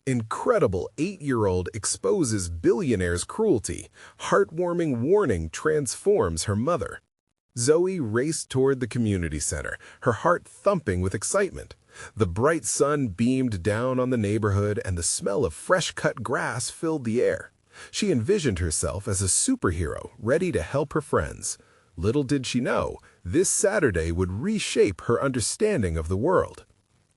Incredible 8-year-old exposes billionaire's cruelty. Heartwarming warning transforms her mother. Zoe raced toward the community center, her heart thumping with excitement. The bright sun beamed down on the neighborhood, and the smell of fresh-cut grass filled the air. She envisioned herself as a superhero, ready to help her friends. Little did she know, this Saturday would reshape her understanding of the world.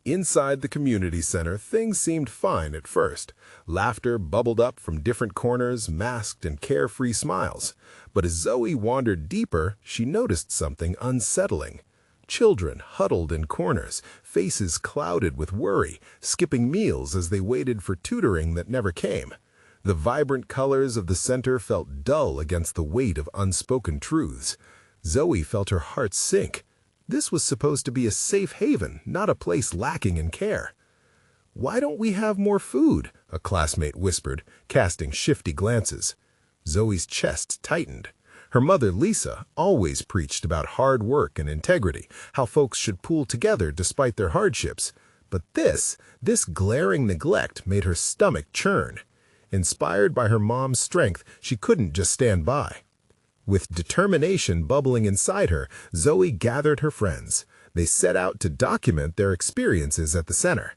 Inside the community center, things seemed fine at first. Laughter bubbled up from different corners, masked in carefree smiles. But as Zoe wandered deeper, she noticed something unsettling. Children huddled in corners, faces clouded with worry, skipping meals as they waited for tutoring that never came. The vibrant colors of the center felt dull against the weight of unspoken truths. Zoe felt her heart sink. This was supposed to be a safe haven, not a place lacking in care. "Why don't we have more food?" a classmate whispered, casting shifty glances. Zoe's chest tightened. Her mother, Lisa, always preached about hard work and integrity, how folks should pull together despite their hardships. But this glaring neglect made her stomach churn. Inspired by her mom's strength, she couldn't just stand by. With determination bubbling inside her, Zoe gathered her friends. They set out to document their experiences at the center.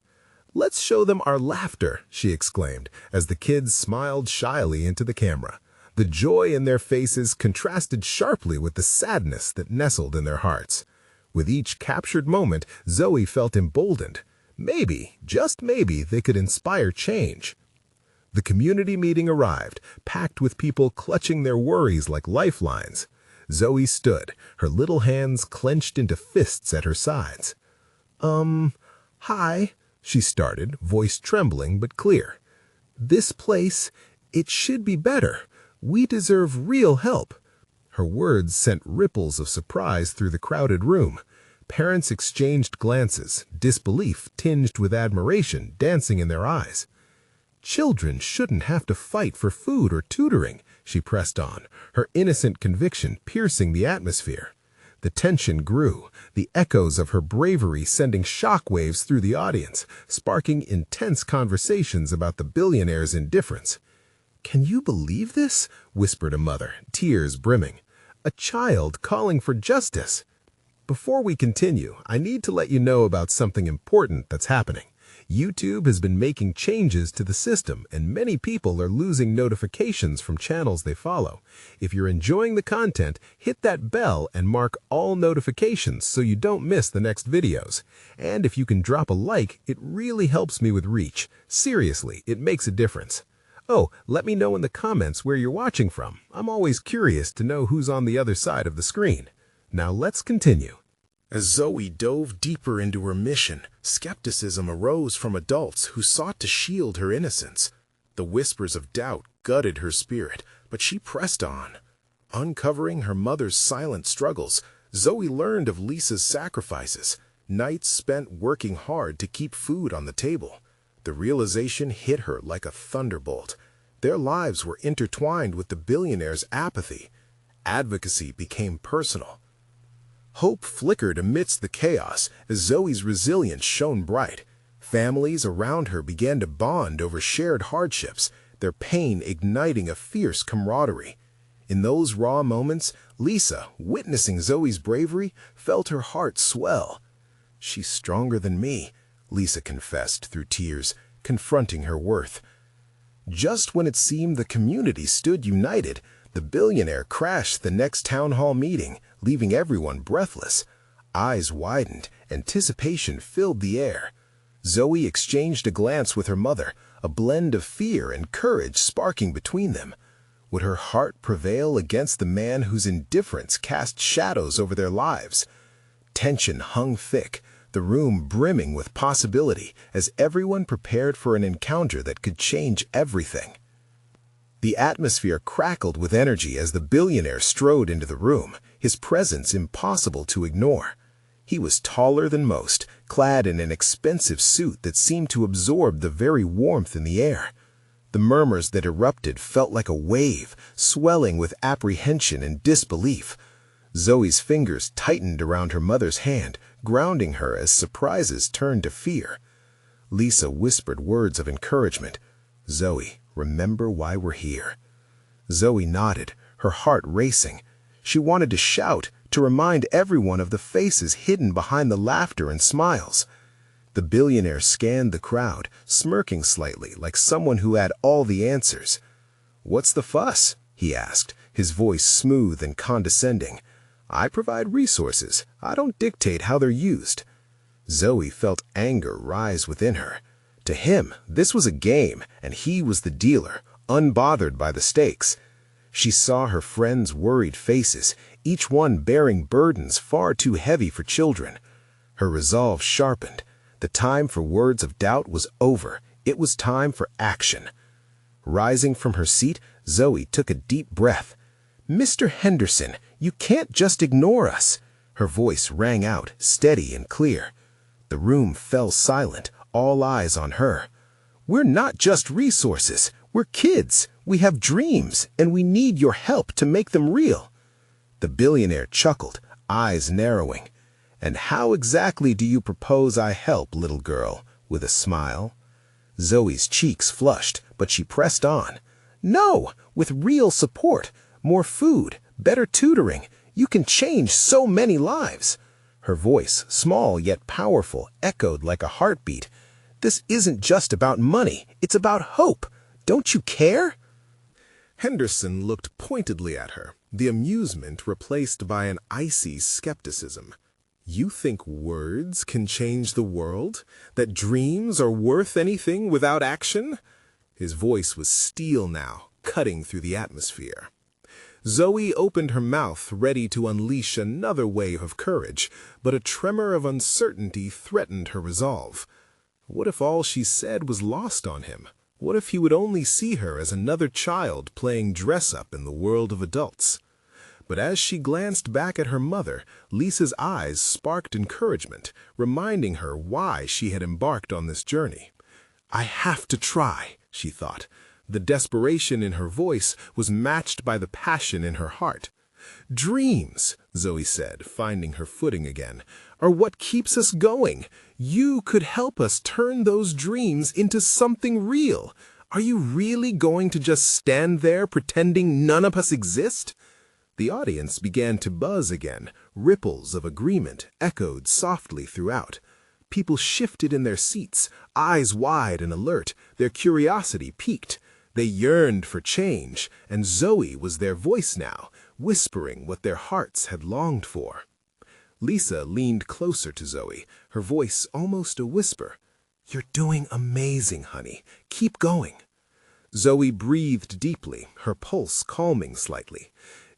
"Let's show them our laughter," she exclaimed, as the kids smiled shyly into the camera. The joy in their faces contrasted sharply with the sadness that nestled in their hearts. With each captured moment, Zoe felt emboldened. Maybe, just maybe, they could inspire change. The community meeting arrived, packed with people clutching their worries like lifelines. Zoe stood, her little hands clenched into fists at her sides. Hi," she started, voice trembling but clear. "This place, it should be better. We deserve real help." Her words sent ripples of surprise through the crowded room. Parents exchanged glances, disbelief tinged with admiration dancing in their eyes. "Children shouldn't have to fight for food or tutoring," she pressed on, her innocent conviction piercing the atmosphere. The tension grew, the echoes of her bravery sending shockwaves through the audience, sparking intense conversations about the billionaire's indifference. "Can you believe this?" whispered a mother, tears brimming. "A child calling for justice." Before we continue, I need to let you know about something important that's happening. YouTube has been making changes to the system, and many people are losing notifications from channels they follow. If you're enjoying the content, hit that bell and mark all notifications so you don't miss the next videos. And if you can drop a like, it really helps me with reach. Seriously, it makes a difference. Oh, let me know in the comments where you're watching from. I'm always curious to know who's on the other side of the screen. Now let's continue. As Zoe dove deeper into her mission, skepticism arose from adults who sought to shield her innocence. The whispers of doubt gutted her spirit, but she pressed on. Uncovering her mother's silent struggles, Zoe learned of Lisa's sacrifices, nights spent working hard to keep food on the table. The realization hit her like a thunderbolt. Their lives were intertwined with the billionaire's apathy. Advocacy became personal. Hope flickered amidst the chaos as Zoe's resilience shone bright. Families around her began to bond over shared hardships, their pain igniting a fierce camaraderie. In those raw moments, Lisa, witnessing Zoe's bravery, felt her heart swell. "She's stronger than me," Lisa confessed through tears, confronting her worth. Just when it seemed the community stood united, the billionaire crashed the next town hall meeting, leaving everyone breathless. Eyes widened, anticipation filled the air. Zoe exchanged a glance with her mother, a blend of fear and courage sparking between them. Would her heart prevail against the man whose indifference cast shadows over their lives? Tension hung thick, the room brimming with possibility as everyone prepared for an encounter that could change everything. The atmosphere crackled with energy as the billionaire strode into the room, his presence impossible to ignore. He was taller than most, clad in an expensive suit that seemed to absorb the very warmth in the air. The murmurs that erupted felt like a wave, swelling with apprehension and disbelief. Zoe's fingers tightened around her mother's hand, grounding her as surprises turned to fear. Lisa whispered words of encouragement. "Zoe, remember why we're here." Zoe nodded, her heart racing. She wanted to shout, to remind everyone of the faces hidden behind the laughter and smiles. The billionaire scanned the crowd, smirking slightly, like someone who had all the answers. "What's the fuss?" he asked, his voice smooth and condescending. "I provide resources. I don't dictate how they're used." Zoe felt anger rise within her. To him, this was a game, and he was the dealer, unbothered by the stakes. She saw her friends' worried faces, each one bearing burdens far too heavy for children. Her resolve sharpened. The time for words of doubt was over. It was time for action. Rising from her seat, Zoe took a deep breath. "Mr. Henderson, you can't just ignore us." Her voice rang out, steady and clear. The room fell silent, all eyes on her. "We're not just resources. We're kids. We have dreams, and we need your help to make them real." The billionaire chuckled, eyes narrowing. "And how exactly do you propose I help, little girl?" with a smile. Zoe's cheeks flushed, but she pressed on. "No, with real support. More food, better tutoring. You can change so many lives." Her voice, small yet powerful, echoed like a heartbeat. "This isn't just about money. It's about hope. Don't you care?" Henderson looked pointedly at her, the amusement replaced by an icy skepticism. "You think words can change the world? That dreams are worth anything without action?" His voice was steel now, cutting through the atmosphere. Zoe opened her mouth, ready to unleash another wave of courage, but a tremor of uncertainty threatened her resolve. What if all she said was lost on him? What if he would only see her as another child playing dress-up in the world of adults? But as she glanced back at her mother, Lisa's eyes sparked encouragement, reminding her why she had embarked on this journey. "I have to try," she thought. The desperation in her voice was matched by the passion in her heart. "Dreams," Zoe said, finding her footing again, "are what keeps us going. You could help us turn those dreams into something real. Are you really going to just stand there pretending none of us exist?" The audience began to buzz again. Ripples of agreement echoed softly throughout. People shifted in their seats, eyes wide and alert, their curiosity piqued. They yearned for change, and Zoe was their voice now, whispering what their hearts had longed for. Lisa leaned closer to Zoe, her voice almost a whisper. "You're doing amazing, honey. Keep going." Zoe breathed deeply, her pulse calming slightly.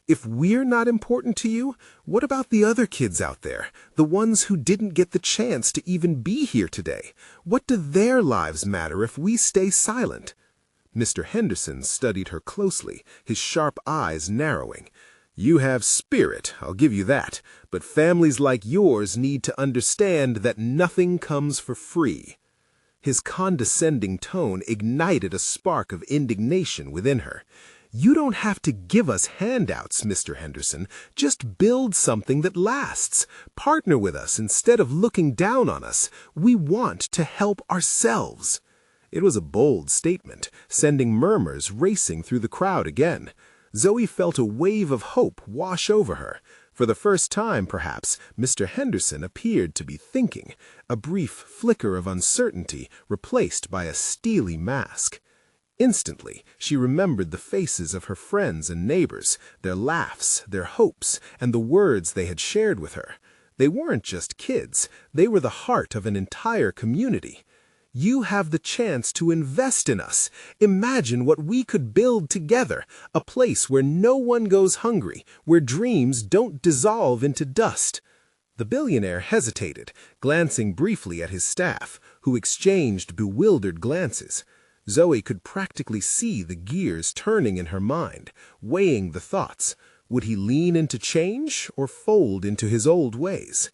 "If we're not important to you, what about the other kids out there, the ones who didn't get the chance to even be here today? What do their lives matter if we stay silent?" Mr. Henderson studied her closely, his sharp eyes narrowing. "You have spirit, I'll give you that, but families like yours need to understand that nothing comes for free." His condescending tone ignited a spark of indignation within her. "You don't have to give us handouts, Mr. Henderson. Just build something that lasts. Partner with us instead of looking down on us. We want to help ourselves." It was a bold statement, sending murmurs racing through the crowd again. Zoe felt a wave of hope wash over her. For the first time, perhaps, Mr. Henderson appeared to be thinking, a brief flicker of uncertainty replaced by a steely mask. Instantly, she remembered the faces of her friends and neighbors, their laughs, their hopes, and the words they had shared with her. They weren't just kids, they were the heart of an entire community. "You have the chance to invest in us. Imagine what we could build together, a place where no one goes hungry, where dreams don't dissolve into dust." The billionaire hesitated, glancing briefly at his staff, who exchanged bewildered glances. Zoe could practically see the gears turning in her mind, weighing the thoughts. Would he lean into change or fold into his old ways?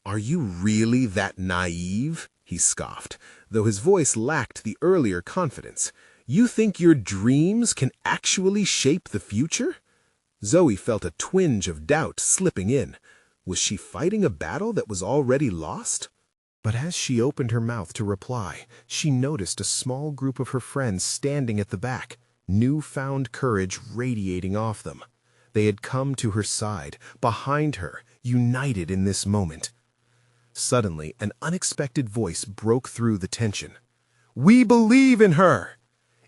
"Are you really that naive?" he scoffed, though his voice lacked the earlier confidence. "You think your dreams can actually shape the future?" Zoe felt a twinge of doubt slipping in. Was she fighting a battle that was already lost? But as she opened her mouth to reply, she noticed a small group of her friends standing at the back, newfound courage radiating off them. They had come to her side, behind her, united in this moment. Suddenly, an unexpected voice broke through the tension. "We believe in her!"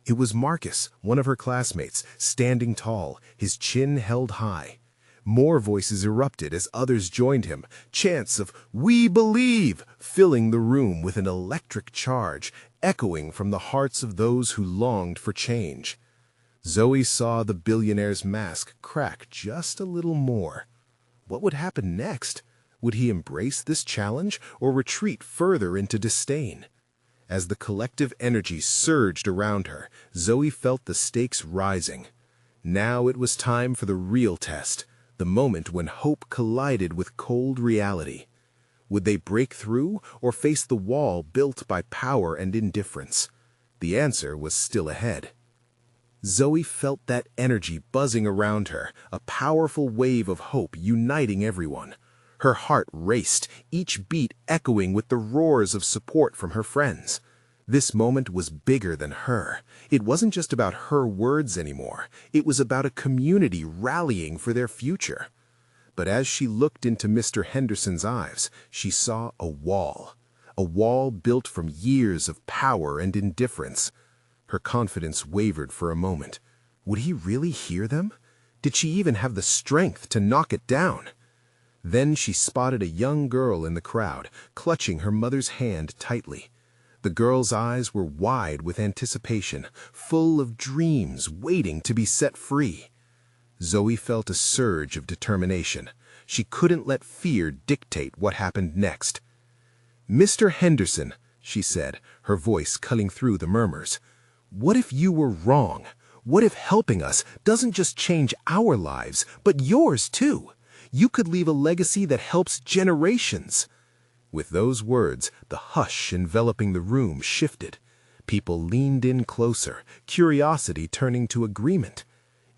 It was Marcus, one of her classmates, standing tall, his chin held high. More voices erupted as others joined him, chants of "We believe!" filling the room with an electric charge, echoing from the hearts of those who longed for change. Zoe saw the billionaire's mask crack just a little more. What would happen next? Would he embrace this challenge or retreat further into disdain? As the collective energy surged around her, Zoe felt the stakes rising. Now it was time for the real test, the moment when hope collided with cold reality. Would they break through or face the wall built by power and indifference? The answer was still ahead. Zoe felt that energy buzzing around her, a powerful wave of hope uniting everyone. Her heart raced, each beat echoing with the roars of support from her friends. This moment was bigger than her. It wasn't just about her words anymore. It was about a community rallying for their future. But as she looked into Mr. Henderson's eyes, she saw a wall built from years of power and indifference. Her confidence wavered for a moment. Would he really hear them? Did she even have the strength to knock it down? Then she spotted a young girl in the crowd, clutching her mother's hand tightly. The girl's eyes were wide with anticipation, full of dreams waiting to be set free. Zoe felt a surge of determination. She couldn't let fear dictate what happened next. "Mr. Henderson," she said, her voice cutting through the murmurs, "what if you were wrong? What if helping us doesn't just change our lives, but yours too? You could leave a legacy that helps generations." With those words, the hush enveloping the room shifted. People leaned in closer, curiosity turning to agreement.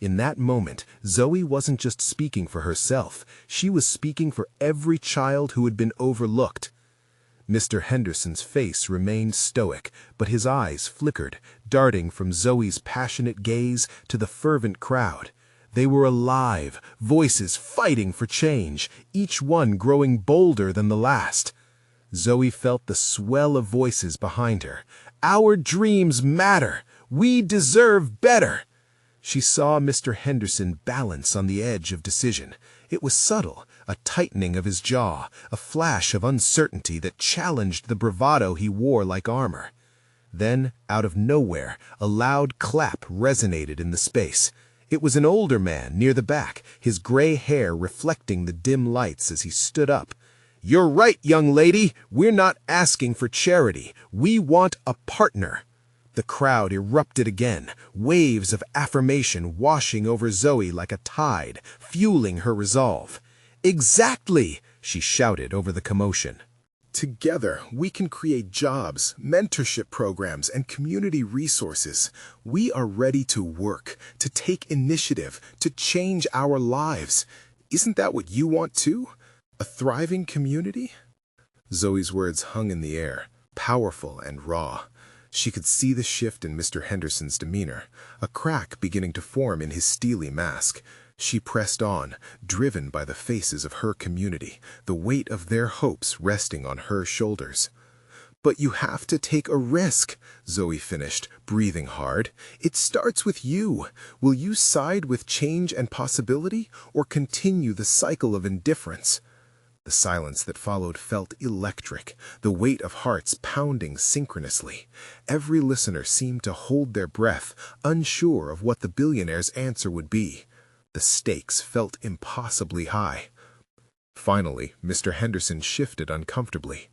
In that moment, Zoe wasn't just speaking for herself. She was speaking for every child who had been overlooked. Mr. Henderson's face remained stoic, but his eyes flickered, darting from Zoe's passionate gaze to the fervent crowd. They were alive, voices fighting for change, each one growing bolder than the last. Zoe felt the swell of voices behind her. "Our dreams matter! We deserve better!" She saw Mr. Henderson balance on the edge of decision. It was subtle, a tightening of his jaw, a flash of uncertainty that challenged the bravado he wore like armor. Then, out of nowhere, a loud clap resonated in the space. It was an older man near the back, his gray hair reflecting the dim lights as he stood up. "You're right, young lady. We're not asking for charity. We want a partner." The crowd erupted again, waves of affirmation washing over Zoe like a tide, fueling her resolve. "Exactly!" she shouted over the commotion. "Together, we can create jobs, mentorship programs, and community resources. We are ready to work, to take initiative, to change our lives. Isn't that what you want too? A thriving community?" Zoe's words hung in the air, powerful and raw. She could see the shift in Mr. Henderson's demeanor, a crack beginning to form in his steely mask. She pressed on, driven by the faces of her community, the weight of their hopes resting on her shoulders. "But you have to take a risk," Zoe finished, breathing hard. "It starts with you. Will you side with change and possibility, or continue the cycle of indifference?" The silence that followed felt electric, the weight of hearts pounding synchronously. Every listener seemed to hold their breath, unsure of what the billionaire's answer would be. The stakes felt impossibly high. Finally, Mr. Henderson shifted uncomfortably.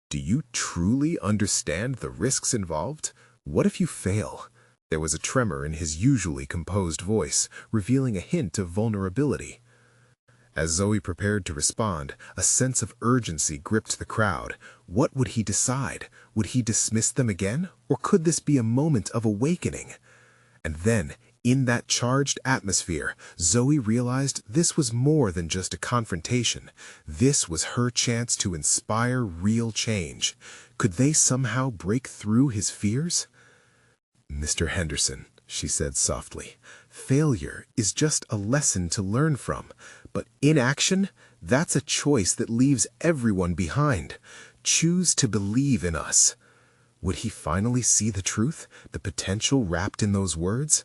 "Do you truly understand the risks involved? What if you fail?" There was a tremor in his usually composed voice, revealing a hint of vulnerability. As Zoe prepared to respond, a sense of urgency gripped the crowd. What would he decide? Would he dismiss them again? Or could this be a moment of awakening? And then, In that charged atmosphere, Zoe realized this was more than just a confrontation. This was her chance to inspire real change. Could they somehow break through his fears? "Mr. Henderson," she said softly, "failure is just a lesson to learn from. But inaction, that's a choice that leaves everyone behind. Choose to believe in us." Would he finally see the truth, the potential wrapped in those words?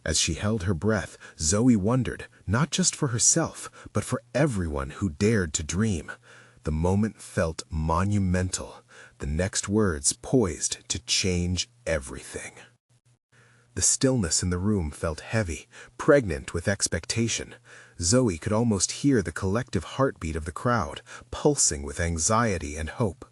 As she held her breath, Zoe wondered, not just for herself, but for everyone who dared to dream. The moment felt monumental, the next words poised to change everything. The stillness in the room felt heavy, pregnant with expectation. Zoe could almost hear the collective heartbeat of the crowd, pulsing with anxiety and hope.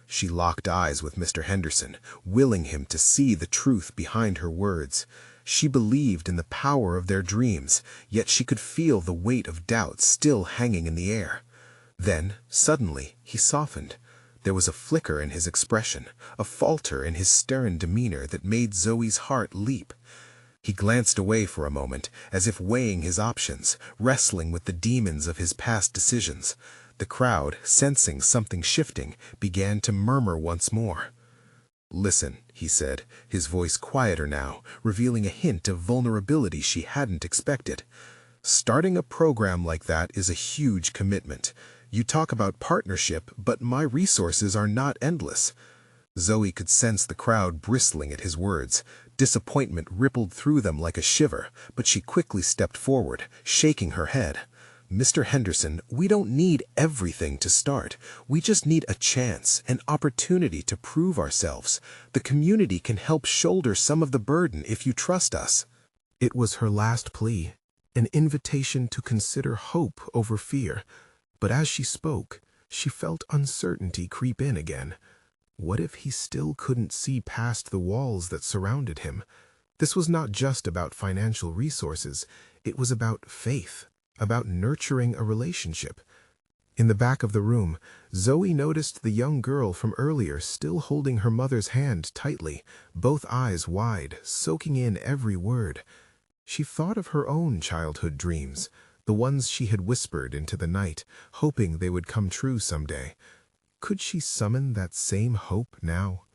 She locked eyes with Mr. Henderson, willing him to see the truth behind her words. She believed in the power of their dreams, yet she could feel the weight of doubt still hanging in the air. Then, suddenly, he softened. There was a flicker in his expression, a falter in his stern demeanor that made Zoe's heart leap. He glanced away for a moment, as if weighing his options, wrestling with the demons of his past decisions. The crowd, sensing something shifting, began to murmur once more. "Listen," he said, his voice quieter now, revealing a hint of vulnerability she hadn't expected. "Starting a program like that is a huge commitment. You talk about partnership, but my resources are not endless." Zoe could sense the crowd bristling at his words. Disappointment rippled through them like a shiver, but she quickly stepped forward, shaking her head. "Mr. Henderson, we don't need everything to start. We just need a chance, an opportunity to prove ourselves. The community can help shoulder some of the burden if you trust us." It was her last plea, an invitation to consider hope over fear. But as she spoke, she felt uncertainty creep in again. What if he still couldn't see past the walls that surrounded him? This was not just about financial resources. It was about faith, about nurturing a relationship. In the back of the room, Zoe noticed the young girl from earlier still holding her mother's hand tightly, both eyes wide, soaking in every word. She thought of her own childhood dreams, the ones she had whispered into the night, hoping they would come true someday. Could she summon that same hope now?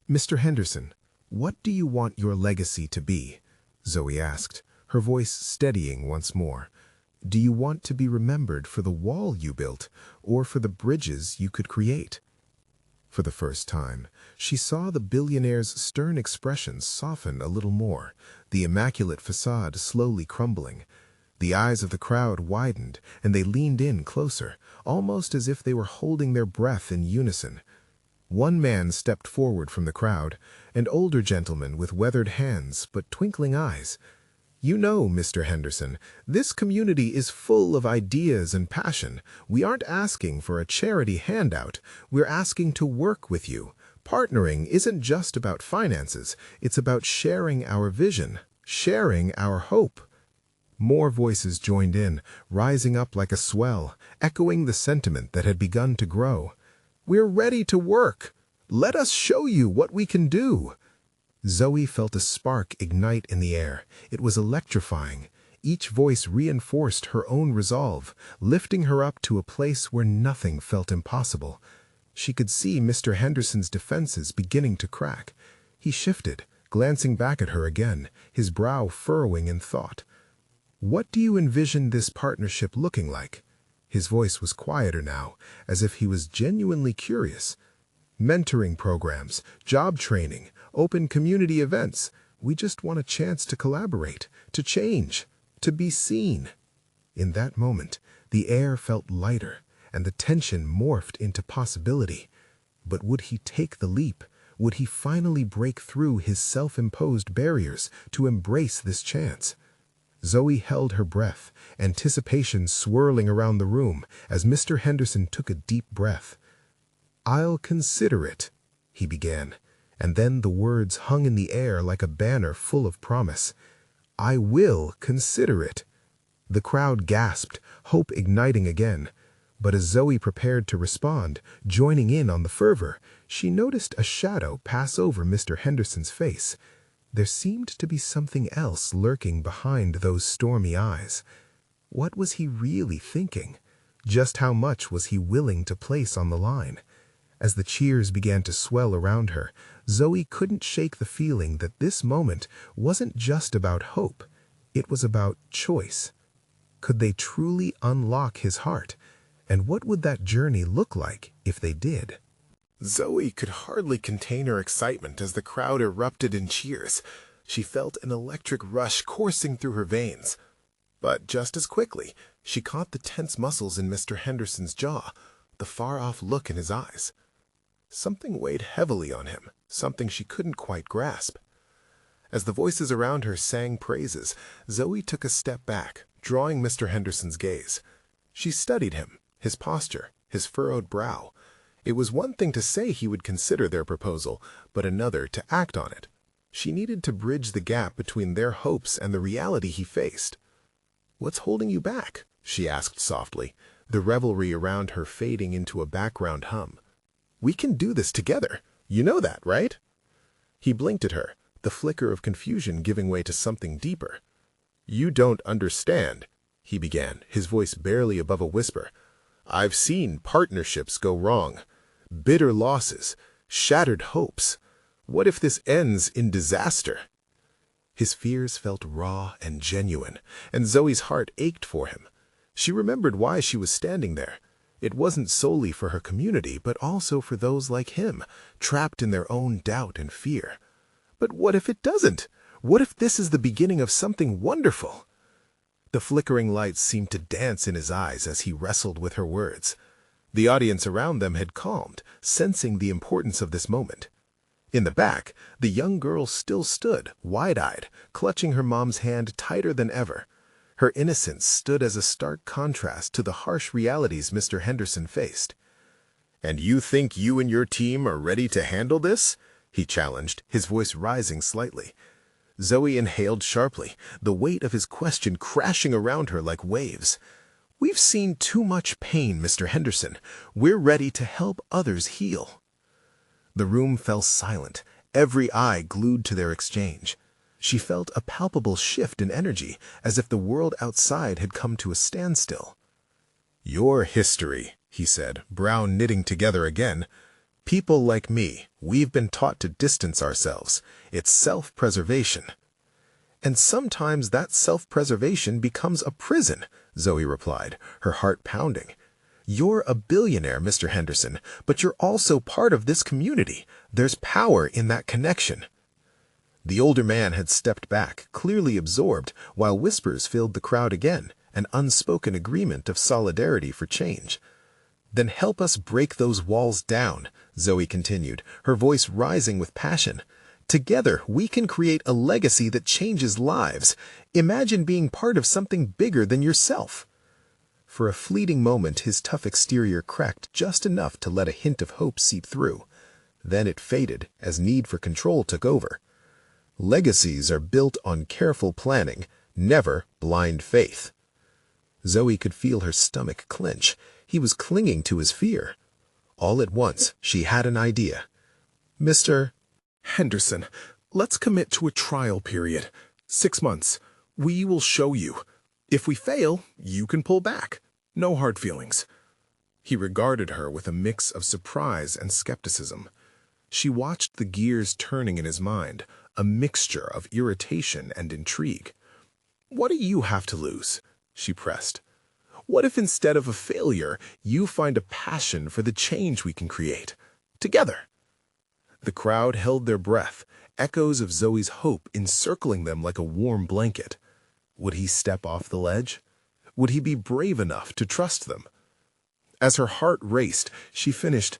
"Mr. Henderson, what do you want your legacy to be?" Zoe asked, her voice steadying once more. "Do you want to be remembered for the wall you built, or for the bridges you could create?" For the first time, she saw the billionaire's stern expression soften a little more, the immaculate facade slowly crumbling. The eyes of the crowd widened, and they leaned in closer, almost as if they were holding their breath in unison. One man stepped forward from the crowd, an older gentleman with weathered hands but twinkling eyes. "You know, Mr. Henderson, this community is full of ideas and passion. We aren't asking for a charity handout. We're asking to work with you. Partnering isn't just about finances. It's about sharing our vision, sharing our hope." More voices joined in, rising up like a swell, echoing the sentiment that had begun to grow. "We're ready to work. Let us show you what we can do." Zoe felt a spark ignite in the air. It was electrifying. Each voice reinforced her own resolve, lifting her up to a place where nothing felt impossible. She could see Mr. Henderson's defenses beginning to crack. He shifted, glancing back at her again, his brow furrowing in thought. "What do you envision this partnership looking like?" His voice was quieter now, as if he was genuinely curious. "Mentoring programs, job training, open community events. We just want a chance to collaborate, to change, to be seen." In that moment, the air felt lighter, and the tension morphed into possibility. But would he take the leap? Would he finally break through his self-imposed barriers to embrace this chance? Zoe held her breath, anticipation swirling around the room as Mr. Henderson took a deep breath. "I'll consider it," he began, and then the words hung in the air like a banner full of promise. "I will consider it." The crowd gasped, hope igniting again. But as Zoe prepared to respond, joining in on the fervor, she noticed a shadow pass over Mr. Henderson's face. There seemed to be something else lurking behind those stormy eyes. What was he really thinking? Just how much was he willing to place on the line? As the cheers began to swell around her, Zoe couldn't shake the feeling that this moment wasn't just about hope. It was about choice. Could they truly unlock his heart? And what would that journey look like if they did? Zoe could hardly contain her excitement as the crowd erupted in cheers. She felt an electric rush coursing through her veins. But just as quickly, she caught the tense muscles in Mr. Henderson's jaw, the far-off look in his eyes. Something weighed heavily on him, something she couldn't quite grasp. As the voices around her sang praises, Zoe took a step back, drawing Mr. Henderson's gaze. She studied him, his posture, his furrowed brow. It was one thing to say he would consider their proposal, but another to act on it. She needed to bridge the gap between their hopes and the reality he faced. "What's holding you back?" she asked softly, the revelry around her fading into a background hum. "We can do this together. You know that, right?" He blinked at her, the flicker of confusion giving way to something deeper. "You don't understand," he began, his voice barely above a whisper. "I've seen partnerships go wrong. Bitter losses, shattered hopes. What if this ends in disaster?" His fears felt raw and genuine, and Zoe's heart ached for him. She remembered why she was standing there. It wasn't solely for her community, but also for those like him, trapped in their own doubt and fear. But what if it doesn't? What if this is the beginning of something wonderful? The flickering lights seemed to dance in his eyes as he wrestled with her words. The audience around them had calmed, sensing the importance of this moment. In the back, the young girl still stood, wide-eyed, clutching her mom's hand tighter than ever. Her innocence stood as a stark contrast to the harsh realities Mr. Henderson faced. "And you think you and your team are ready to handle this?" he challenged, his voice rising slightly. Zoe inhaled sharply, the weight of his question crashing around her like waves. "We've seen too much pain, Mr. Henderson. We're ready to help others heal." The room fell silent, every eye glued to their exchange. She felt a palpable shift in energy, as if the world outside had come to a standstill. "Your history," he said, brow knitting together again. "People like me, we've been taught to distance ourselves. It's self-preservation." "And sometimes that self-preservation becomes a prison," Zoe replied, her heart pounding. "You're a billionaire, Mr. Henderson, but you're also part of this community. There's power in that connection." The older man had stepped back, clearly absorbed, while whispers filled the crowd again, an unspoken agreement of solidarity for change. "Then help us break those walls down," Zoe continued, her voice rising with passion. "Together, we can create a legacy that changes lives. Imagine being part of something bigger than yourself." For a fleeting moment, his tough exterior cracked just enough to let a hint of hope seep through. Then it faded as need for control took over. Legacies are built on careful planning, never blind faith. Zoe could feel her stomach clench. He was clinging to his fear. All at once, she had an idea. "Mr. Henderson, let's commit to a trial period. 6 months. We will show you. If we fail, you can pull back. No hard feelings." He regarded her with a mix of surprise and skepticism. She watched the gears turning in his mind, a mixture of irritation and intrigue. "What do you have to lose?" she pressed. "What if instead of a failure, you find a passion for the change we can create? Together." The crowd held their breath, echoes of Zoe's hope encircling them like a warm blanket. Would he step off the ledge? Would he be brave enough to trust them? As her heart raced, she finished,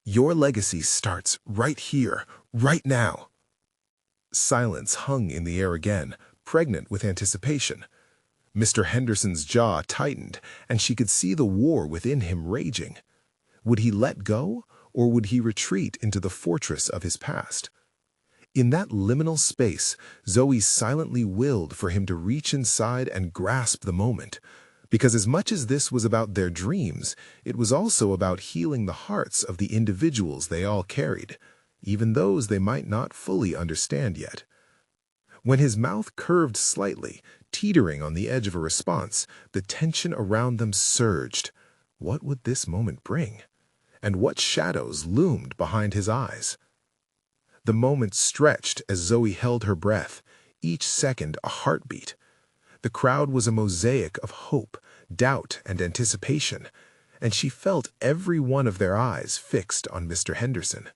"Your legacy starts right here, right now." Silence hung in the air again, pregnant with anticipation. Mr. Henderson's jaw tightened, and she could see the war within him raging. Would he let go, or would he retreat into the fortress of his past? In that liminal space, Zoe silently willed for him to reach inside and grasp the moment, because as much as this was about their dreams, it was also about healing the hearts of the individuals they all carried, even those they might not fully understand yet. When his mouth curved slightly, teetering on the edge of a response, the tension around them surged. What would this moment bring? And what shadows loomed behind his eyes? The moment stretched as Zoe held her breath, each second a heartbeat. The crowd was a mosaic of hope, doubt, and anticipation, and she felt every one of their eyes fixed on Mr. Henderson.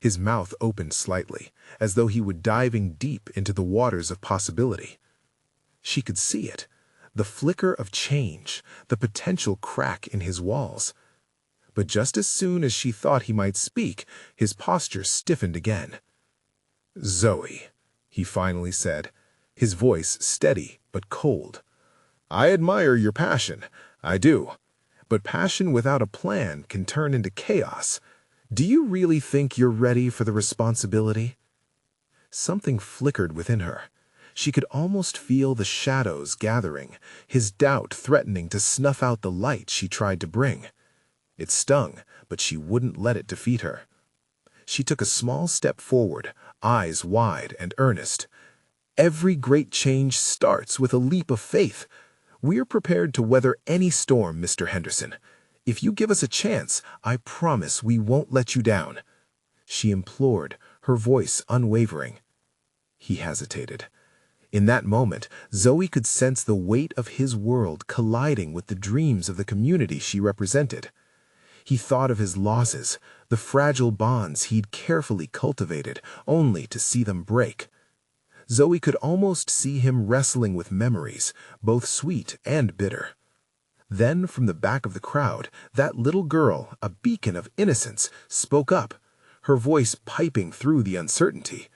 His mouth opened slightly, as though he were diving deep into the waters of possibility. She could see it, the flicker of change, the potential crack in his walls. But just as soon as she thought he might speak, his posture stiffened again. "Zoe," he finally said, his voice steady but cold. "I admire your passion, I do. But passion without a plan can turn into chaos. Do you really think you're ready for the responsibility?" Something flickered within her. She could almost feel the shadows gathering, his doubt threatening to snuff out the light she tried to bring. It stung, but she wouldn't let it defeat her. She took a small step forward, eyes wide and earnest. "Every great change starts with a leap of faith. We're prepared to weather any storm, Mr. Henderson. If you give us a chance, I promise we won't let you down," she implored, her voice unwavering. He hesitated. In that moment, Zoe could sense the weight of his world colliding with the dreams of the community she represented. He thought of his losses, the fragile bonds he'd carefully cultivated, only to see them break. Zoe could almost see him wrestling with memories, both sweet and bitter. Then, from the back of the crowd, that little girl, a beacon of innocence, spoke up, her voice piping through the uncertainty.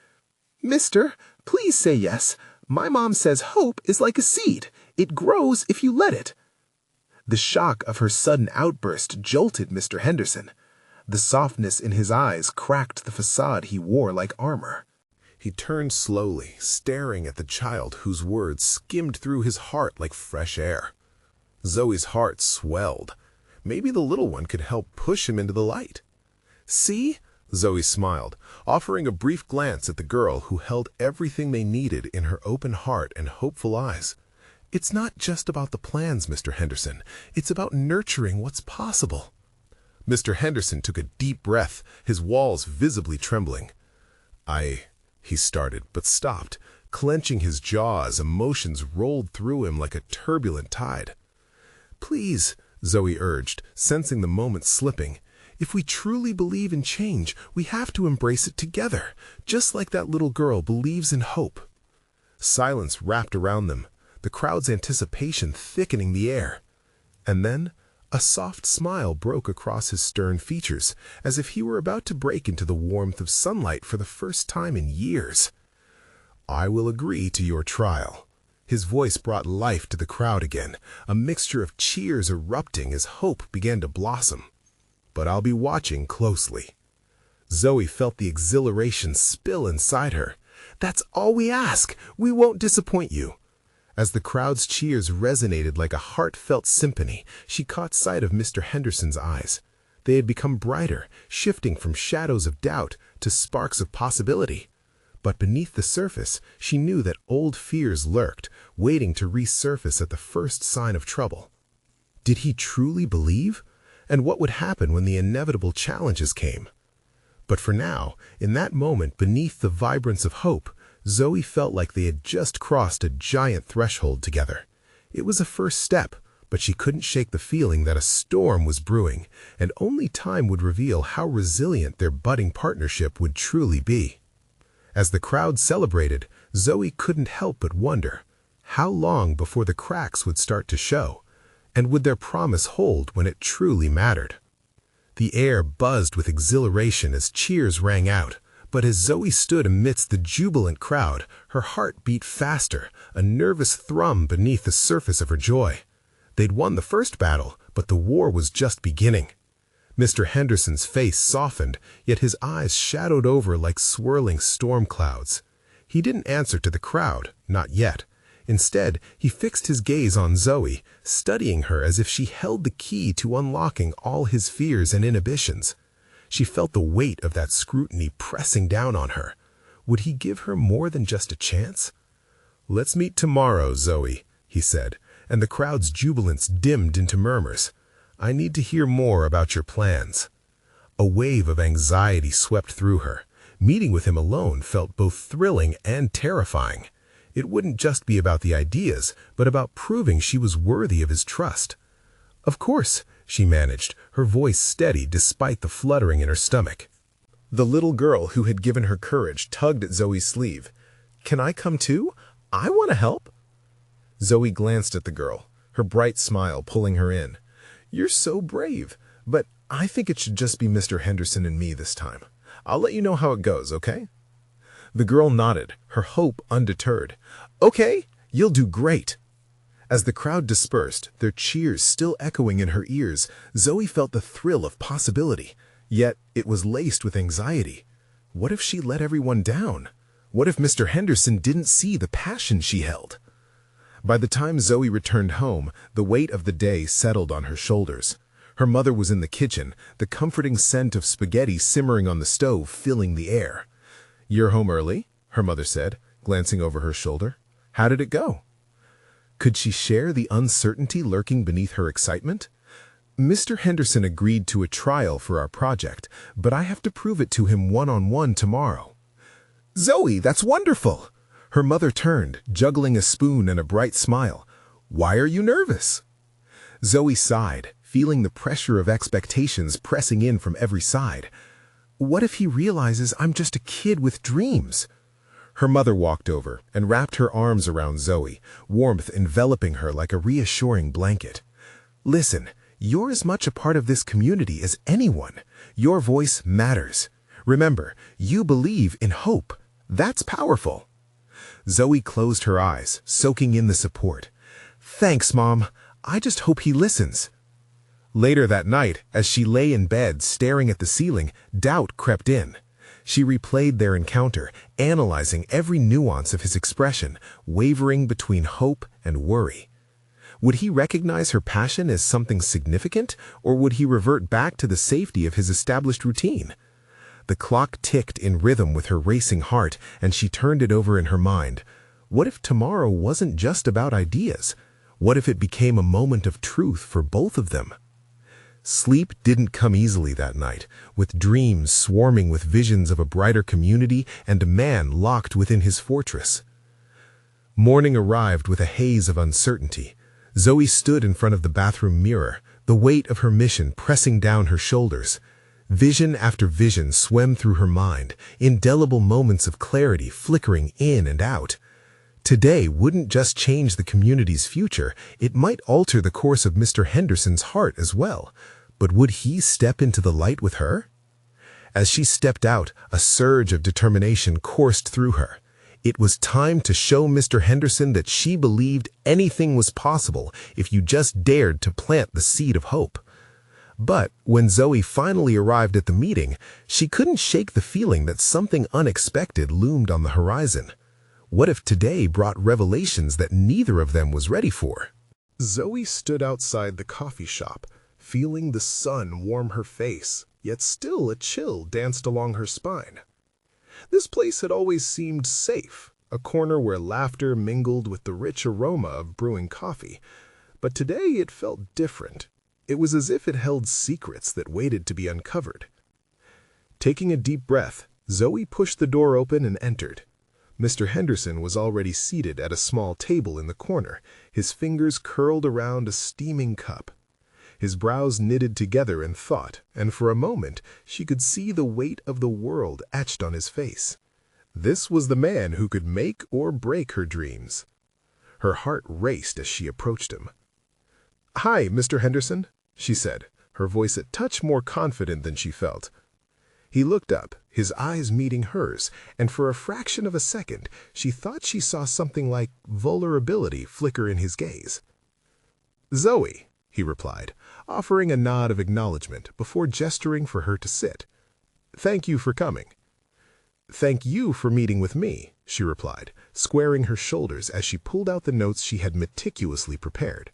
"Mister, please say yes. My mom says hope is like a seed. It grows if you let it." The shock of her sudden outburst jolted Mr. Henderson. The softness in his eyes cracked the facade he wore like armor. He turned slowly, staring at the child whose words skimmed through his heart like fresh air. Zoe's heart swelled. Maybe the little one could help push him into the light. "See?" Zoe smiled, offering a brief glance at the girl who held everything they needed in her open heart and hopeful eyes. "It's not just about the plans, Mr. Henderson. It's about nurturing what's possible." Mr. Henderson took a deep breath, his walls visibly trembling. He started, but stopped, clenching his jaw as emotions rolled through him like a turbulent tide. "Please," Zoe urged, sensing the moment slipping. "If we truly believe in change, we have to embrace it together, just like that little girl believes in hope." Silence wrapped around them, the crowd's anticipation thickening the air. And then, a soft smile broke across his stern features, as if he were about to break into the warmth of sunlight for the first time in years. "I will agree to your trial." His voice brought life to the crowd again, a mixture of cheers erupting as hope began to blossom. "But I'll be watching closely." Zoe felt the exhilaration spill inside her. "That's all we ask. We won't disappoint you." As the crowd's cheers resonated like a heartfelt symphony, she caught sight of Mr. Henderson's eyes. They had become brighter, shifting from shadows of doubt to sparks of possibility. But beneath the surface, she knew that old fears lurked, waiting to resurface at the first sign of trouble. Did he truly believe? And what would happen when the inevitable challenges came? But for now, in that moment beneath the vibrance of hope, Zoe felt like they had just crossed a giant threshold together. It was a first step, but she couldn't shake the feeling that a storm was brewing, and only time would reveal how resilient their budding partnership would truly be. As the crowd celebrated, Zoe couldn't help but wonder, how long before the cracks would start to show? And would their promise hold when it truly mattered? The air buzzed with exhilaration as cheers rang out, but as Zoe stood amidst the jubilant crowd, her heart beat faster, a nervous thrum beneath the surface of her joy. They'd won the first battle, but the war was just beginning. Mr. Henderson's face softened, yet his eyes shadowed over like swirling storm clouds. He didn't answer to the crowd, not yet. Instead, he fixed his gaze on Zoe, studying her as if she held the key to unlocking all his fears and inhibitions. She felt the weight of that scrutiny pressing down on her. Would he give her more than just a chance? "Let's meet tomorrow, Zoe," he said, and the crowd's jubilance dimmed into murmurs. "I need to hear more about your plans." A wave of anxiety swept through her. Meeting with him alone felt both thrilling and terrifying. It wouldn't just be about the ideas, but about proving she was worthy of his trust. "Of course," she managed, her voice steady despite the fluttering in her stomach. The little girl who had given her courage tugged at Zoe's sleeve. "Can I come too? I want to help." Zoe glanced at the girl, her bright smile pulling her in. "You're so brave, but I think it should just be Mr. Henderson and me this time. I'll let you know how it goes, okay?" The girl nodded, her hope undeterred. "Okay, you'll do great." As the crowd dispersed, their cheers still echoing in her ears, Zoe felt the thrill of possibility. Yet it was laced with anxiety. What if she let everyone down? What if Mr. Henderson didn't see the passion she held? By the time Zoe returned home, the weight of the day settled on her shoulders. Her mother was in the kitchen, the comforting scent of spaghetti simmering on the stove filling the air. "You're home early?" her mother said, glancing over her shoulder. "How did it go?" Could she share the uncertainty lurking beneath her excitement? "Mr. Henderson agreed to a trial for our project, but I have to prove it to him one-on-one tomorrow." "Zoe, that's wonderful!" Her mother turned, juggling a spoon and a bright smile. "Why are you nervous?" Zoe sighed, feeling the pressure of expectations pressing in from every side. What if he realizes I'm just a kid with dreams? Her mother walked over and wrapped her arms around Zoe, warmth enveloping her like a reassuring blanket. "Listen, you're as much a part of this community as anyone. Your voice matters. Remember, you believe in hope. That's powerful." Zoe closed her eyes, soaking in the support. "Thanks, Mom. I just hope he listens." Later that night, as she lay in bed staring at the ceiling, doubt crept in. She replayed their encounter, analyzing every nuance of his expression, wavering between hope and worry. Would he recognize her passion as something significant, or would he revert back to the safety of his established routine? The clock ticked in rhythm with her racing heart, and she turned it over in her mind. What if tomorrow wasn't just about ideas? What if it became a moment of truth for both of them? Sleep didn't come easily that night, with dreams swarming with visions of a brighter community and a man locked within his fortress. Morning arrived with a haze of uncertainty. Zoe stood in front of the bathroom mirror, the weight of her mission pressing down her shoulders. Vision after vision swam through her mind, indelible moments of clarity flickering in and out. Today wouldn't just change the community's future, it might alter the course of Mr. Henderson's heart as well. But would he step into the light with her? As she stepped out, a surge of determination coursed through her. It was time to show Mr. Henderson that she believed anything was possible if you just dared to plant the seed of hope. But when Zoe finally arrived at the meeting, she couldn't shake the feeling that something unexpected loomed on the horizon. What if today brought revelations that neither of them was ready for? Zoe stood outside the coffee shop, feeling the sun warm her face, yet still a chill danced along her spine. This place had always seemed safe, a corner where laughter mingled with the rich aroma of brewing coffee. But today it felt different. It was as if it held secrets that waited to be uncovered. Taking a deep breath, Zoe pushed the door open and entered. Mr. Henderson was already seated at a small table in the corner, his fingers curled around a steaming cup. His brows knitted together in thought, and for a moment she could see the weight of the world etched on his face. This was the man who could make or break her dreams. Her heart raced as she approached him. "Hi, Mr. Henderson," she said, her voice a touch more confident than she felt. He looked up, his eyes meeting hers, and for a fraction of a second she thought she saw something like vulnerability flicker in his gaze. "Zoe," he replied, offering a nod of acknowledgement before gesturing for her to sit. "Thank you for coming." "Thank you for meeting with me," she replied, squaring her shoulders as she pulled out the notes she had meticulously prepared.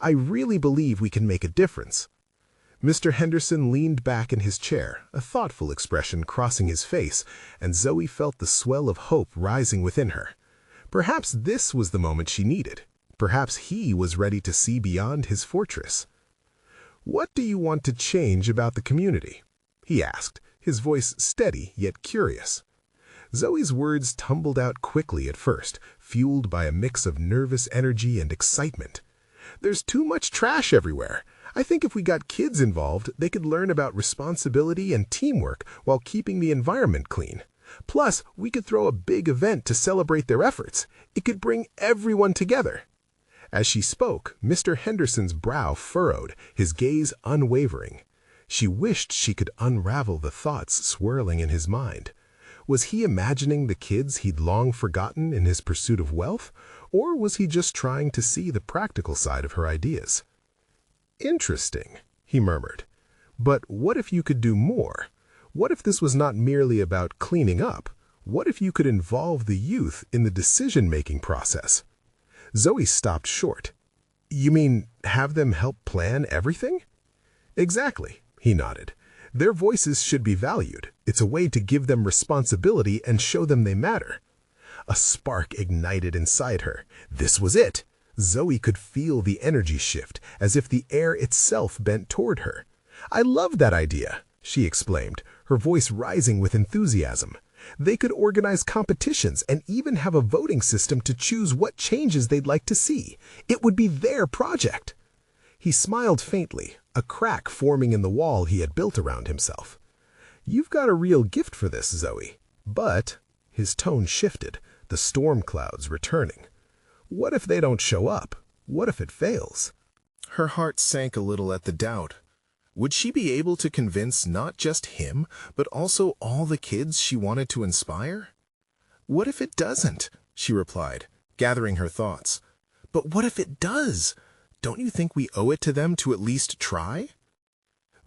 "I really believe we can make a difference." Mr. Henderson leaned back in his chair, a thoughtful expression crossing his face, and Zoe felt the swell of hope rising within her. Perhaps this was the moment she needed. Perhaps he was ready to see beyond his fortress. "What do you want to change about the community?" he asked, his voice steady yet curious. Zoe's words tumbled out quickly at first, fueled by a mix of nervous energy and excitement. "There's too much trash everywhere. I think if we got kids involved, they could learn about responsibility and teamwork while keeping the environment clean. Plus, we could throw a big event to celebrate their efforts. It could bring everyone together." As she spoke, Mr. Henderson's brow furrowed, his gaze unwavering. She wished she could unravel the thoughts swirling in his mind. Was he imagining the kids he'd long forgotten in his pursuit of wealth, or was he just trying to see the practical side of her ideas? "Interesting," he murmured. "But what if you could do more? What if this was not merely about cleaning up? What if you could involve the youth in the decision-making process?" Zoe stopped short. "You mean have them help plan everything?" "Exactly," he nodded. "Their voices should be valued. It's a way to give them responsibility and show them they matter." A spark ignited inside her. This was it. Zoe could feel the energy shift, as if the air itself bent toward her. "I love that idea," she exclaimed, her voice rising with enthusiasm. "They could organize competitions and even have a voting system to choose what changes they'd like to see. It would be their project." He smiled faintly, a crack forming in the wall he had built around himself. "You've got a real gift for this, Zoe." But his tone shifted, the storm clouds returning. "What if they don't show up? What if it fails?" Her heart sank a little at the doubt. Would she be able to convince not just him, but also all the kids she wanted to inspire? "What if it doesn't?" she replied, gathering her thoughts. "But what if it does? Don't you think we owe it to them to at least try?"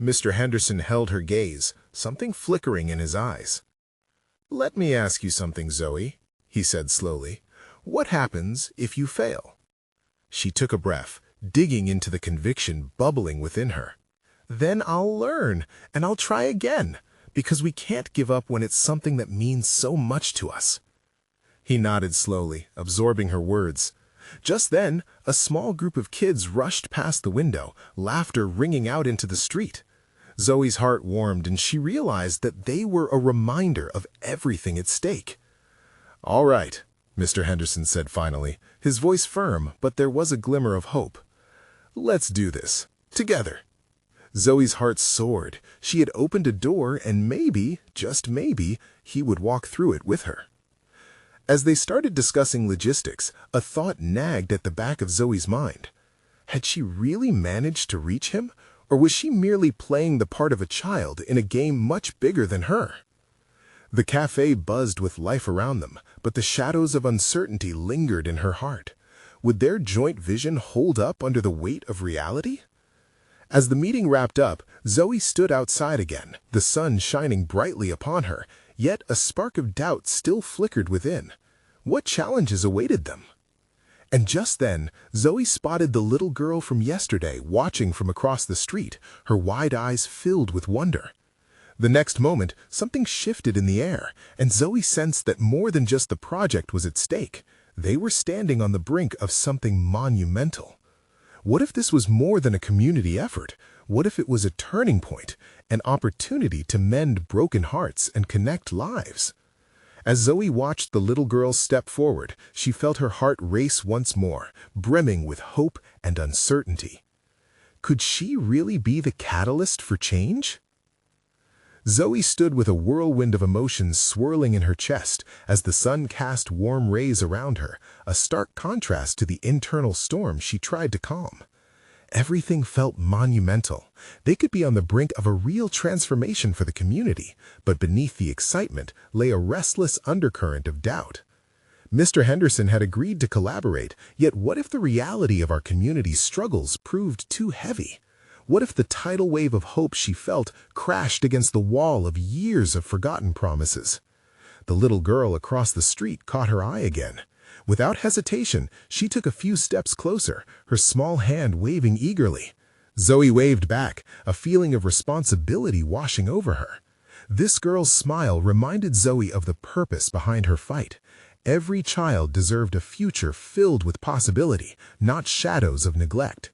Mr. Henderson held her gaze, something flickering in his eyes. "Let me ask you something, Zoe," he said slowly. "What happens if you fail?" She took a breath, digging into the conviction bubbling within her. "Then I'll learn, and I'll try again, because we can't give up when it's something that means so much to us." He nodded slowly, absorbing her words. Just then, a small group of kids rushed past the window, laughter ringing out into the street. Zoe's heart warmed, and she realized that they were a reminder of everything at stake. "All right," Mr. Henderson said finally, his voice firm, but there was a glimmer of hope. "Let's do this, together." Zoe's heart soared. She had opened a door, and maybe, just maybe, he would walk through it with her. As they started discussing logistics, a thought nagged at the back of Zoe's mind. Had she really managed to reach him, or was she merely playing the part of a child in a game much bigger than her? The cafe buzzed with life around them, but the shadows of uncertainty lingered in her heart. Would their joint vision hold up under the weight of reality? As the meeting wrapped up, Zoe stood outside again, the sun shining brightly upon her, yet a spark of doubt still flickered within. What challenges awaited them? And just then, Zoe spotted the little girl from yesterday watching from across the street, her wide eyes filled with wonder. The next moment, something shifted in the air, and Zoe sensed that more than just the project was at stake. They were standing on the brink of something monumental. What if this was more than a community effort? What if it was a turning point, an opportunity to mend broken hearts and connect lives? As Zoe watched the little girl step forward, she felt her heart race once more, brimming with hope and uncertainty. Could she really be the catalyst for change? Zoe stood with a whirlwind of emotions swirling in her chest as the sun cast warm rays around her, a stark contrast to the internal storm she tried to calm. Everything felt monumental. They could be on the brink of a real transformation for the community, but beneath the excitement lay a restless undercurrent of doubt. Mr. Henderson had agreed to collaborate, yet what if the reality of our community's struggles proved too heavy? What if the tidal wave of hope she felt crashed against the wall of years of forgotten promises? The little girl across the street caught her eye again. Without hesitation, she took a few steps closer, her small hand waving eagerly. Zoe waved back, a feeling of responsibility washing over her. This girl's smile reminded Zoe of the purpose behind her fight. Every child deserved a future filled with possibility, not shadows of neglect.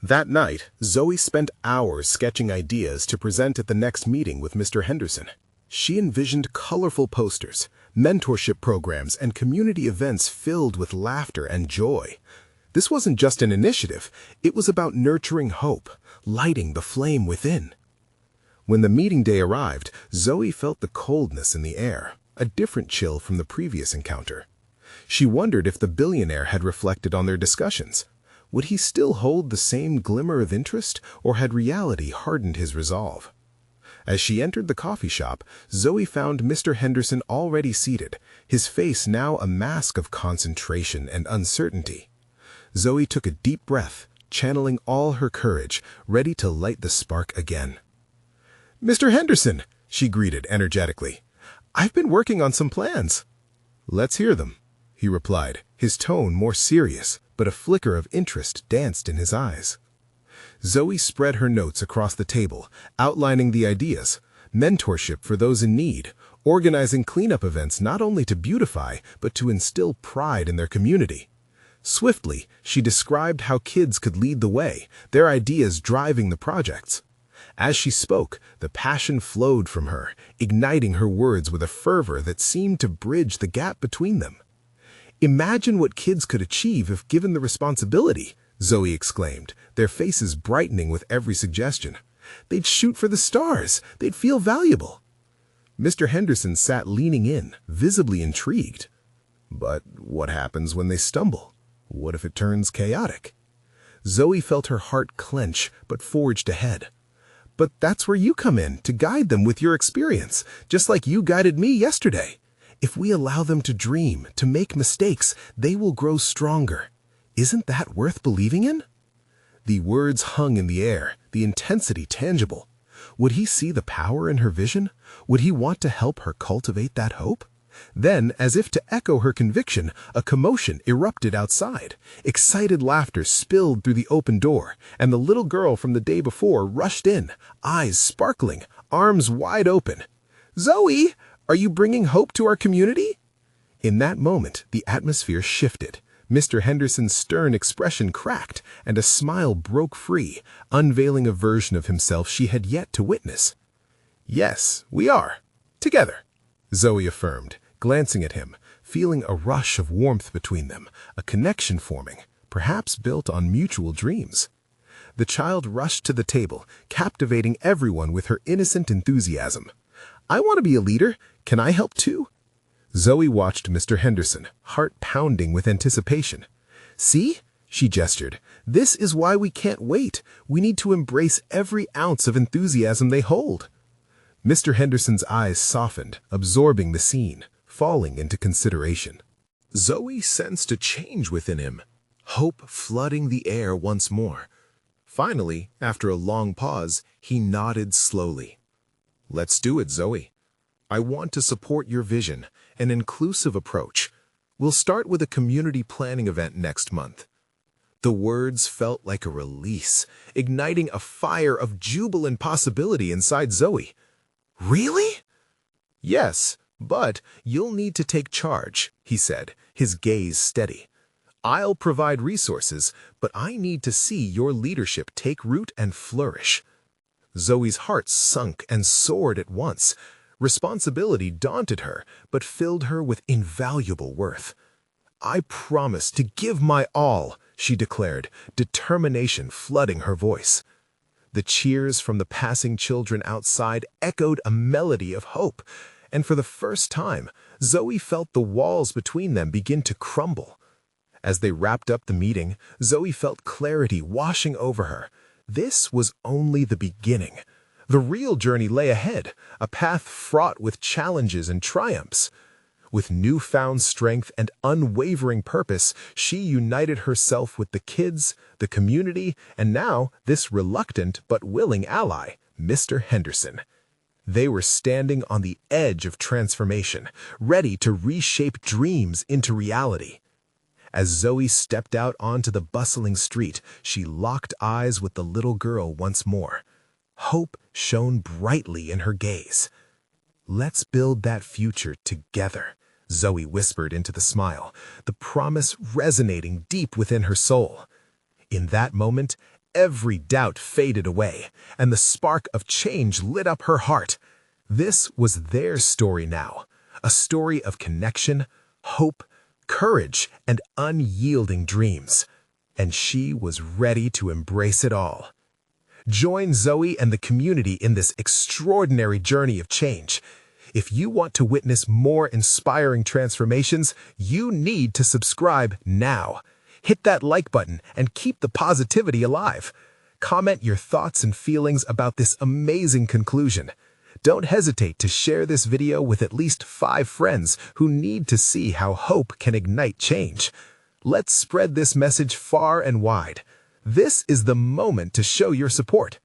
That night, Zoe spent hours sketching ideas to present at the next meeting with Mr. Henderson. She envisioned colorful posters, mentorship programs, and community events filled with laughter and joy. This wasn't just an initiative, it was about nurturing hope, lighting the flame within. When the meeting day arrived, Zoe felt the coldness in the air, a different chill from the previous encounter. She wondered if the billionaire had reflected on their discussions. Would he still hold the same glimmer of interest, or had reality hardened his resolve? As she entered the coffee shop, Zoe found Mr. Henderson already seated, his face now a mask of concentration and uncertainty. Zoe took a deep breath, channeling all her courage, ready to light the spark again. "Mr. Henderson," she greeted energetically, "I've been working on some plans." "Let's hear them," he replied, his tone more serious, but a flicker of interest danced in his eyes. Zoe spread her notes across the table, outlining the ideas: mentorship for those in need, organizing cleanup events not only to beautify, but to instill pride in their community. Swiftly, she described how kids could lead the way, their ideas driving the projects. As she spoke, the passion flowed from her, igniting her words with a fervor that seemed to bridge the gap between them. "Imagine what kids could achieve if given the responsibility," Zoe exclaimed, their faces brightening with every suggestion. "They'd shoot for the stars. They'd feel valuable." Mr. Henderson sat leaning in, visibly intrigued. "But what happens when they stumble? What if it turns chaotic?" Zoe felt her heart clench, but forged ahead. "But that's where you come in, to guide them with your experience, just like you guided me yesterday. If we allow them to dream, to make mistakes, they will grow stronger. Isn't that worth believing in?" The words hung in the air, the intensity tangible. Would he see the power in her vision? Would he want to help her cultivate that hope? Then, as if to echo her conviction, a commotion erupted outside. Excited laughter spilled through the open door, and the little girl from the day before rushed in, eyes sparkling, arms wide open. "Zoe, are you bringing hope to our community?" In that moment, the atmosphere shifted. Mr. Henderson's stern expression cracked, and a smile broke free, unveiling a version of himself she had yet to witness. "Yes, we are. Together," Zoe affirmed, glancing at him, feeling a rush of warmth between them, a connection forming, perhaps built on mutual dreams. The child rushed to the table, captivating everyone with her innocent enthusiasm. "I want to be a leader. Can I help too?" Zoe watched Mr. Henderson, heart pounding with anticipation. "See?" she gestured. "This is why we can't wait. We need to embrace every ounce of enthusiasm they hold." Mr. Henderson's eyes softened, absorbing the scene, falling into consideration. Zoe sensed a change within him, hope flooding the air once more. Finally, after a long pause, he nodded slowly. "Let's do it, Zoe. I want to support your vision, an inclusive approach. We'll start with a community planning event next month." The words felt like a release, igniting a fire of jubilant possibility inside Zoe. "Really?" "Yes, but you'll need to take charge," he said, his gaze steady. "I'll provide resources, but I need to see your leadership take root and flourish." Zoe's heart sunk and soared at once. Responsibility daunted her, but filled her with invaluable worth. "I promise to give my all," she declared, determination flooding her voice. The cheers from the passing children outside echoed a melody of hope, and for the first time, Zoe felt the walls between them begin to crumble. As they wrapped up the meeting, Zoe felt clarity washing over her. This was only the beginning. The real journey lay ahead, a path fraught with challenges and triumphs. With newfound strength and unwavering purpose, she united herself with the kids, the community, and now this reluctant but willing ally, Mr. Henderson. They were standing on the edge of transformation, ready to reshape dreams into reality. As Zoe stepped out onto the bustling street, she locked eyes with the little girl once more. Hope shone brightly in her gaze. "Let's build that future together," Zoe whispered into the smile, the promise resonating deep within her soul. In that moment, every doubt faded away, and the spark of change lit up her heart. This was their story now, a story of connection, hope, courage, and unyielding dreams. And she was ready to embrace it all. Join Zoe and the community in this extraordinary journey of change. If you want to witness more inspiring transformations, you need to subscribe now. Hit that like button and keep the positivity alive. Comment your thoughts and feelings about this amazing conclusion. Don't hesitate to share this video with at least 5 friends who need to see how hope can ignite change. Let's spread this message far and wide. This is the moment to show your support.